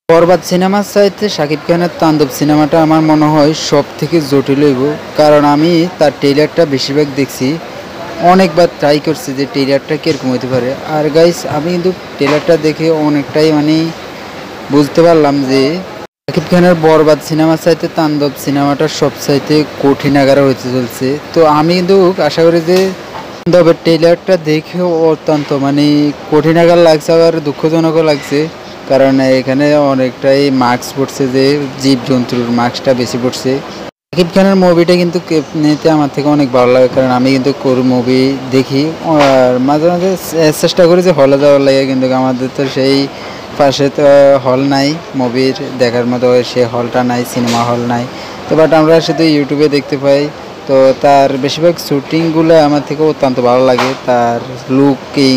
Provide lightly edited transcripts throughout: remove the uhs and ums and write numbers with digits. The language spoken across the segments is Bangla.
বরবাদ সিনেমার চাইতে শাকিব খানের তাণ্ডব সিনেমাটা আমার মনে হয় সব থেকে জটিল হইব। কারণ আমি তার ট্রেলারটা বেশিরভাগ দেখছি, অনেকবার ট্রাই করছি যে ট্রেলারটা কীরকম হতে পারে। আর গাইস, আমি কিন্তু ট্রেলারটা দেখে অনেকটাই বুঝতে পারলাম যে শাকিব খানের বরবাদ সিনেমার চাইতে তাণ্ডব সিনেমাটা সবচাইতে কঠিন আকারে হতে চলছে। তো আমি কিন্তু আশা করি যে তাণ্ডবের ট্রেলারটা দেখে অত্যন্ত কঠিন আকার লাগছে, আবার দুঃখজনকও লাগছে। কারণ এখানে অনেকটাই মার্কস পড়ছে, যে জীবজন্তুর মার্কসটা বেশি পড়ছে। শাকিব খানের মুভিটা কিন্তু এমনিতে আমার থেকে অনেক ভালো লাগে, কারণ আমি কিন্তু মুভি দেখি। আর মাঝে মাঝে চেষ্টা করি যে হলে যাওয়ার লাগে, কিন্তু আমাদের তো সেই পাশে তো হল নাই, মুভির দেখার মতো সে হলটা নাই, সিনেমা হল নাই। তো বাট আমরা শুধু ইউটিউবে দেখতে পাই। তো তার বেশিরভাগ শ্যুটিংগুলো আমার থেকে অত্যন্ত ভালো লাগে। তার লুকিং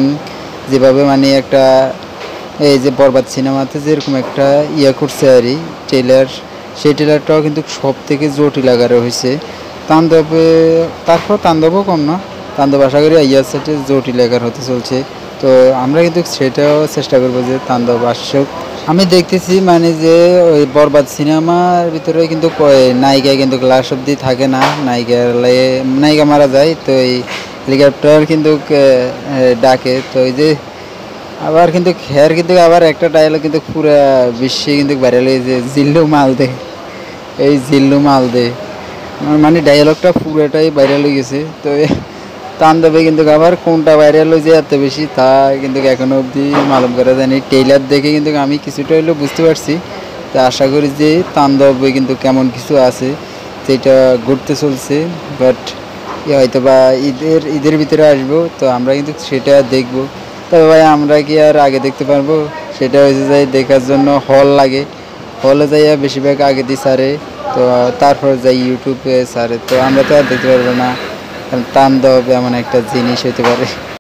যেভাবে একটা এই যে বরবাদ সিনেমাতে যেরকম একটা করছে আর ট্রেলার, সেই ট্রেলারটাও কিন্তু সব থেকে জটিল আকারে হয়েছে। তাণ্ডবে, তারপর তাণ্ডবও কম না, তাণ্ডব আশা করি সেটে জটিল আকার হতে চলছে। তো আমরা কিন্তু সেটাও চেষ্টা করবো যে তাণ্ডব আসুক। আমি দেখতেছি যে ওই বরবাদ সিনেমার ভিতরে কিন্তু নায়িকা কিন্তু লাস্ট অব্দি থাকে না, নায়িকা মারা যায়। তো এই হেলিকপ্টার কিন্তু ডাকে। তো এই যে আবার কিন্তু খের কিন্তু আবার একটা ডায়লগ কিন্তু পুরো বিশ্বে কিন্তু ভাইরাল হয়েছে, জিল্লু মাল দে, এই জিল্লু মাল দে, ডায়লগটা পুরোটাই ভাইরাল হয়ে গেছে। তো তাণ্ডবে কিন্তু আবার কোনটা ভাইরাল হয়েছে এত বেশি তা কিন্তু এখনো অবধি মালুম করা যায়নি। ট্রেলার দেখে কিন্তু আমি কিছুটা হলেও বুঝতে পারছি। তো আশা করি যে তাণ্ডবে কিন্তু কেমন কিছু আছে যেটা ঘুরতে চলছে। বাট হয়তো বা ঈদের ভিতরে আসবো, তো আমরা কিন্তু সেটা দেখবো। তবে ভাই, আমরা কি আর আগে দেখতে পারবো? সেটা হয়েছে যাই দেখার জন্য হল লাগে, হলে যাইয়া বেশিরভাগ আগে দিয়ে সারে। তো তারপর যাই ইউটিউবে সারে, তো আমরা তো আর দেখতে পারবো না। কারণ তাণ্ডব এমন একটা জিনিস হতে পারে।